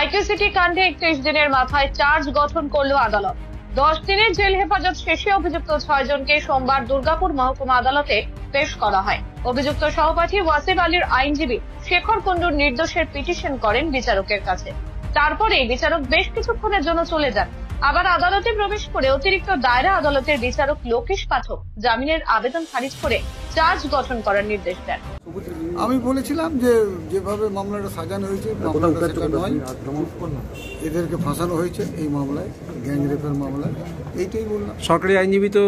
আইটিসিটি কাণ্ডে 31 দিনের মাথায় চার্জ গঠন করল আদালত। 10 দিনের জেল হেফাজত শেষে অভিযুক্ত 6 জনকে সোমবার দুর্গাপুর মহকুমা আদালতে পেশ করা হয়। অভিযুক্ত সহপাঠী ওয়াসিফ আলীর আইনজীবী শেখর কুণ্ডুর নির্দোষের পিটিশন করেন বিচারকের কাছে। তারপরেই বিচারক বেশ কিছুক্ষণের জন্য চলে যান। আবার আদালতে প্রবেশ করে অতিরিক্ত দায়রা আদালতের বিচারক লোকেশ পাঠক জামিনের আবেদন খারিজ করে চার্জ গঠন করার নির্দেশ দেন। আমি বলেছিলাম যে যেভাবে মামলাটা সাজানো হয়েছে মামলাটা সেটা নয়, এদেরকে ফাঁসানো হয়েছে এই মামলায়, গ্যাং রেপের মামলায়, এইটাই বললাম। সরকারি আইনজীবী তো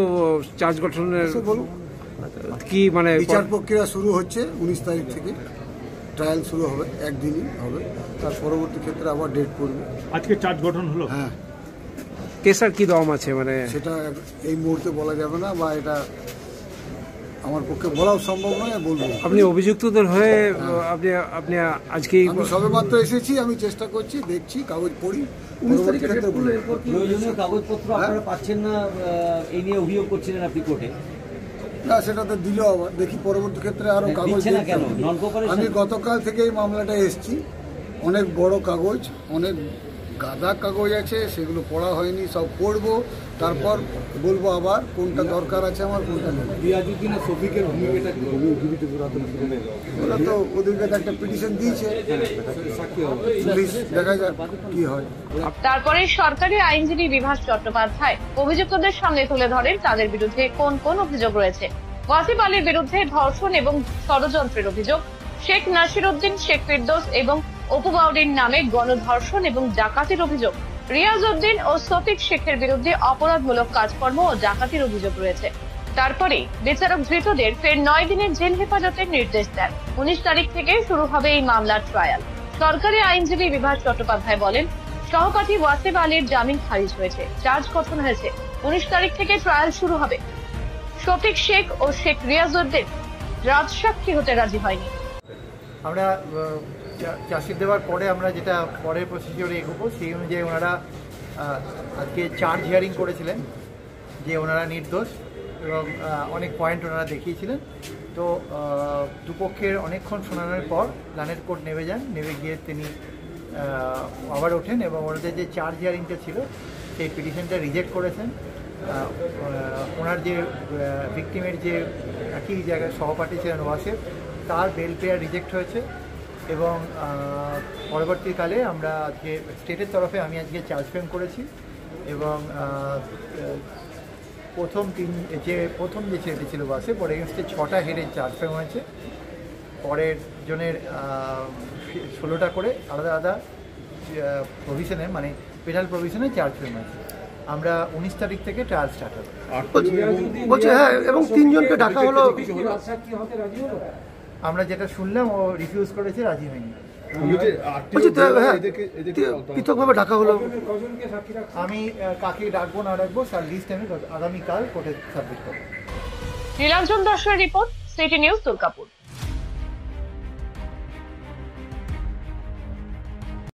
চার্জ গঠনের বলুন কি মানে বিচার প্রক্রিয়া শুরু হচ্ছে 19 তারিখ থেকে, ট্রায়াল শুরু হবে, একদিনই হবে, তার পরবর্তী ক্ষেত্রে আবার ডেট পড়বে। আজকে চার্জ গঠন হলো? হ্যাঁ। কেসার কি দম আছে মানে সেটা এই মুহূর্তে বলা যাবে না, বা এটা আমার পক্ষে বলাও সম্ভব নয়, বলবো। আপনি অভিযুক্তদের হয়ে আপনি আজকে সবেমাত্র এসেছি, আমি চেষ্টা করছি, দেখছি, কাগজ পড়ি, প্রয়োজনীয় কাগজপত্র আপনারা পাচ্ছেন না এই নিয়ে অভিযোগ করছিলেন আপনি কোর্টে। না, সেটা তো দিল, আবার দেখি পরবর্তী ক্ষেত্রে আরো কাগজ। আমি গতকাল থেকে এই মামলাটা এসেছি, অনেক বড় কাগজ, অনেক গাদা কাগজ আছে, সেগুলো পড়া হয়নি, সব পড়বো, তারপর বলবো আবার কোনটা দরকার আছে আমার, কোনটা নেই। ওরা তো ওদেরকে একটা পিটিশন দিয়েছে, দেখা যাক কি হয়। তারপরে সরকারি আইনজীবী বিভাস চট্টোপাধ্যায় অভিযুক্তদের সামনে তুলে ধরেন তাদের বিরুদ্ধে কোন কোন অভিযোগ রয়েছে। ওয়াসিফ আলীর বিরুদ্ধে ধর্ষণ এবং ষড়যন্ত্রের অভিযোগ, শেখ নাসির উদ্দিন, শেখ ফিরদৌস এবং অপু বাউরির নামে গণধর্ষণ এবং ডাকাতির অভিযোগ, রিয়াজ উদ্দিন ও শফিক শেখের বিরুদ্ধে অপরাধমূলক কাজকর্ম ও ডাকাতির অভিযোগ রয়েছে। তারপরে বিচারক ধৃতদের ফের 9 দিনের জেল হেফাজতের নির্দেশ দেন। 19 তারিখ থেকে শুরু হবে এই মামলার ট্রায়াল। সরকারি আইনজীবী বিভাস চট্টোপাধ্যায় বলেন, সহপাঠী ওয়াসিফ আলীর জামিন খারিজ হয়েছে, চার্জ গঠন হয়েছে, 19 তারিখ থেকে ট্রায়াল শুরু হবে। শফিক শেখ ও শেখ রিয়াজ উদ্দিন রাজসাক্ষী হতে রাজি হয়নি। আমরা চার্জশিট দেওয়ার পরে আমরা যেটা পরের প্রসিডিওরে এগোবো, সেই অনুযায়ী ওনারা আজকে চার্জ হিয়ারিং করেছিলেন যে ওনারা নির্দোষ, এবং অনেক পয়েন্ট ওনারা দেখিয়েছিলেন। তো দুপক্ষের অনেকক্ষণ শোনানোর পর লানেট কোর্ট নেমে যান, নেমে গিয়ে তিনি আবার ওঠেন এবং ওনাদের যে চার্জ হিয়ারিংটা ছিল সেই পিটিশনটা রিজেক্ট করেছেন। ওনার যে ভিকটিমের যে একই জায়গায় সহপাঠী ছিলেন ওয়াসিফ, তার বেল পেয়ার রিজেক্ট হয়েছে। এবং পরবর্তীকালে আমরা আজকে স্টেটের তরফে আমি আজকে চার্জ ফ্রেম করেছি, এবং প্রথম যে ছেলেটি ছিল বাসে পরে এগেনস্টে 6টা হেডের চার্জ ফ্রেম হয়েছে, পরের জনের 16টা করে আলাদা আলাদা প্রভিশনের মানে পেনাল প্রভিশনের চার্জ ফ্রেম হয়েছে। আমরা 19 তারিখ থেকে ট্রায়াল স্টার্ট হবে বলছে। হ্যাঁ, এবং 3 জনকে ডাকা হলো। আমরা যেটা শুনলাম ও রিফিউজ করেছে, রাজি হয়নি। পৃথকভাবে ডাকা হলো। আমি কাকে ডাকবো না ডাকবো তার লিস্ট আমি আগামীকাল কোর্টে সাবমিট করবো। নীলাঞ্জন দাসের রিপোর্ট, সিটি নিউজ, দুর্গাপুর।